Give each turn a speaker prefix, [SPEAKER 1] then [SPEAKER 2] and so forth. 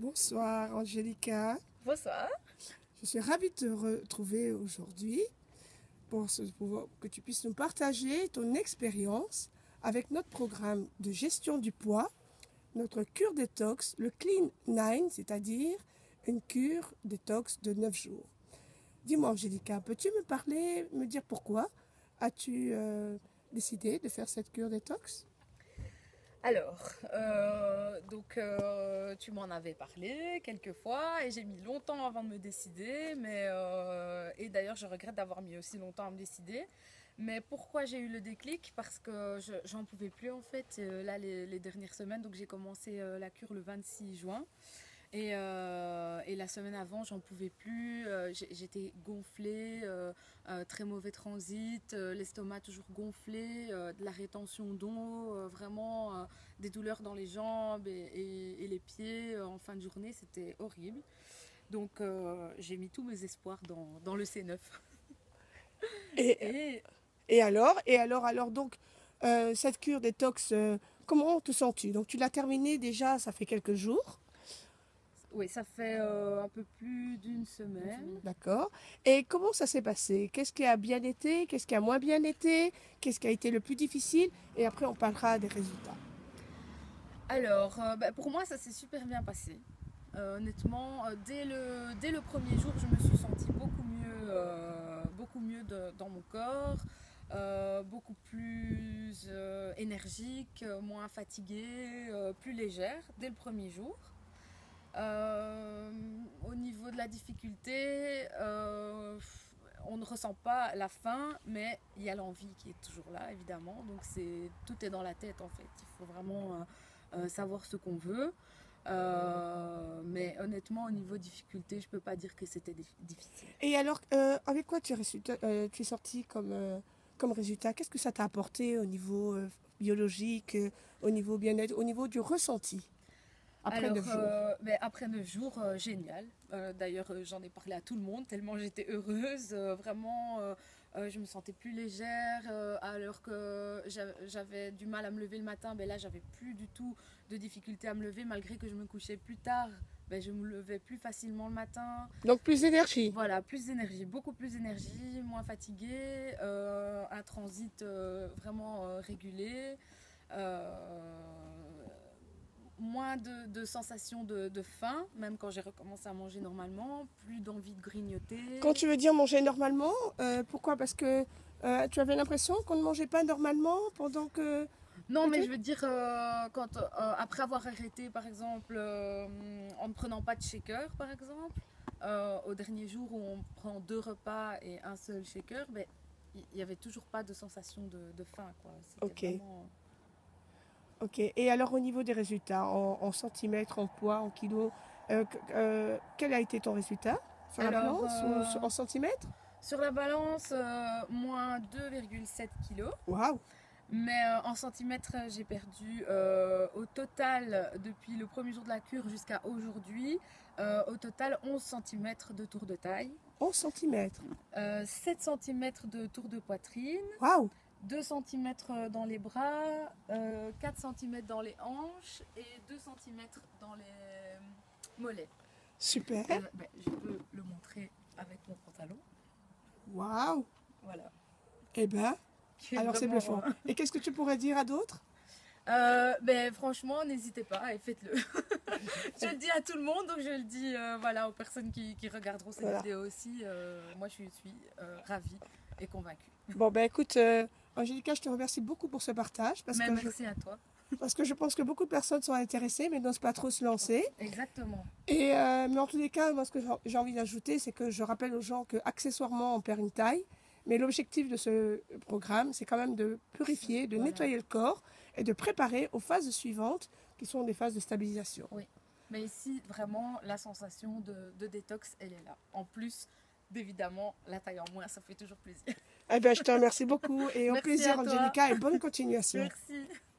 [SPEAKER 1] Bonsoir Angélica,
[SPEAKER 2] Bonsoir.
[SPEAKER 1] je suis ravie de te retrouver aujourd'hui pour que tu puisses nous partager ton expérience avec notre programme de gestion du poids, notre cure détox, le Clean 9, c'est-à-dire une cure détox de 9 jours. Dis-moi Angélica, peux-tu me parler, me dire pourquoi as-tu décidé de faire cette cure détox?
[SPEAKER 2] Tu m'en avais parlé quelques fois et j'ai mis longtemps avant de me décider, et d'ailleurs je regrette d'avoir mis aussi longtemps à me décider. Mais pourquoi j'ai eu le déclic? Parce que j'en pouvais plus en fait, là les dernières semaines, donc j'ai commencé la cure le 26 juin. Et la semaine avant, j'en pouvais plus. J'étais gonflée, très mauvais transit, l'estomac toujours gonflé, de la rétention d'eau, vraiment des douleurs dans les jambes et les pieds en fin de journée. C'était horrible. Donc j'ai mis tous mes espoirs dans le C9.
[SPEAKER 1] Et,
[SPEAKER 2] Et
[SPEAKER 1] et alors donc, cette cure détox, comment te sens-tu? Donc tu l'as terminée déjà, ça fait quelques jours.
[SPEAKER 2] oui, ça fait un peu plus d'une semaine.
[SPEAKER 1] D'accord. Et comment ça s'est passé? Qu'est-ce qui a bien été? Qu'est-ce qui a moins bien été? Qu'est-ce qui a été le plus difficile? Et après, on parlera des résultats.
[SPEAKER 2] Pour moi, ça s'est super bien passé. Honnêtement, dès le premier jour, je me suis sentie beaucoup mieux dans mon corps, beaucoup plus énergique, moins fatiguée, plus légère dès le premier jour. Au niveau de la difficulté, on ne ressent pas la faim, mais il y a l'envie qui est toujours là, évidemment. Donc tout est dans la tête en fait. Il faut vraiment savoir ce qu'on veut. Mais honnêtement, au niveau difficulté, je peux pas dire que c'était difficile.
[SPEAKER 1] Et alors, avec quoi tu es sorti comme résultat? Qu'est-ce que ça t'a apporté au niveau biologique, au niveau bien-être, au niveau du ressenti après 9 jours?
[SPEAKER 2] Après 9 jours, génial. D'ailleurs, j'en ai parlé à tout le monde tellement j'étais heureuse. Je me sentais plus légère. Alors que j'avais du mal à me lever le matin, là, j'avais plus du tout de difficulté à me lever malgré que je me couchais plus tard. Je me levais plus facilement le matin.
[SPEAKER 1] Donc plus d'énergie.
[SPEAKER 2] Voilà, plus d'énergie, beaucoup plus d'énergie, moins fatiguée, un transit vraiment régulé. Euh, Moins de sensations de faim, même quand j'ai recommencé à manger normalement, plus d'envie de
[SPEAKER 1] Quand
[SPEAKER 2] grignoter.
[SPEAKER 1] tu veux dire manger normalement, pourquoi? Parce que tu avais l'impression qu'on ne mangeait pas normalement pendant que...
[SPEAKER 2] Non, mais
[SPEAKER 1] Ok.
[SPEAKER 2] je veux dire, après avoir arrêté, par exemple, en ne prenant pas de shaker, par exemple, au dernier jour où on prend 2 repas et un seul shaker, il n'y avait toujours pas de sensation de faim, quoi. C'était
[SPEAKER 1] Ok.
[SPEAKER 2] vraiment...
[SPEAKER 1] Ok. Et alors au niveau des résultats, en centimètres, en poids, en kilos, quel a été ton résultat? Sur la
[SPEAKER 2] Alors,
[SPEAKER 1] balance ou en centimètres?
[SPEAKER 2] sur la balance, moins 2,7 kilos.
[SPEAKER 1] Waouh!
[SPEAKER 2] Mais en centimètres, j'ai perdu au total, depuis le premier jour de la cure jusqu'à aujourd'hui, au total 11 centimètres de tour de taille,
[SPEAKER 1] 11 centimètres.
[SPEAKER 2] 7 centimètres de tour de poitrine,
[SPEAKER 1] Waouh!
[SPEAKER 2] 2 centimètres dans les bras, 4 centimètres dans les hanches et 2 centimètres dans les mollets.
[SPEAKER 1] Super!
[SPEAKER 2] Je peux le montrer avec mon pantalon.
[SPEAKER 1] Waouh!
[SPEAKER 2] Voilà.
[SPEAKER 1] Eh ben,
[SPEAKER 2] Qui est
[SPEAKER 1] alors c'est
[SPEAKER 2] vraiment,
[SPEAKER 1] bluffant. Et qu'est-ce que tu pourrais dire à d'autres?
[SPEAKER 2] franchement, n'hésitez pas et faites-le. Je le dis à tout le monde, donc je le dis voilà, aux personnes qui regarderont cette
[SPEAKER 1] Voilà.
[SPEAKER 2] vidéo aussi. Moi, je suis ravie et convaincue.
[SPEAKER 1] Bon, ben écoute, Angélica, je te remercie beaucoup pour ce partage
[SPEAKER 2] Mais merci à toi.
[SPEAKER 1] parce que je pense que beaucoup de personnes sont intéressées mais n'osent pas trop se lancer.
[SPEAKER 2] Exactement.
[SPEAKER 1] Et, mais en tous les cas, moi, ce que j'ai envie d'ajouter, c'est que je rappelle aux gens que accessoirement, on perd une taille. Mais l'objectif de ce programme, c'est quand même de purifier, de
[SPEAKER 2] Voilà.
[SPEAKER 1] nettoyer le corps et de préparer aux phases suivantes, qui sont des phases de stabilisation.
[SPEAKER 2] Oui. Mais ici, vraiment, la sensation de détox, elle est là. En plus, d'évidemment, la taille en moins, ça fait toujours plaisir.
[SPEAKER 1] Eh bien, je te remercie beaucoup et au
[SPEAKER 2] Merci
[SPEAKER 1] plaisir,
[SPEAKER 2] à toi.
[SPEAKER 1] Angélica, et bonne continuation.
[SPEAKER 2] Merci.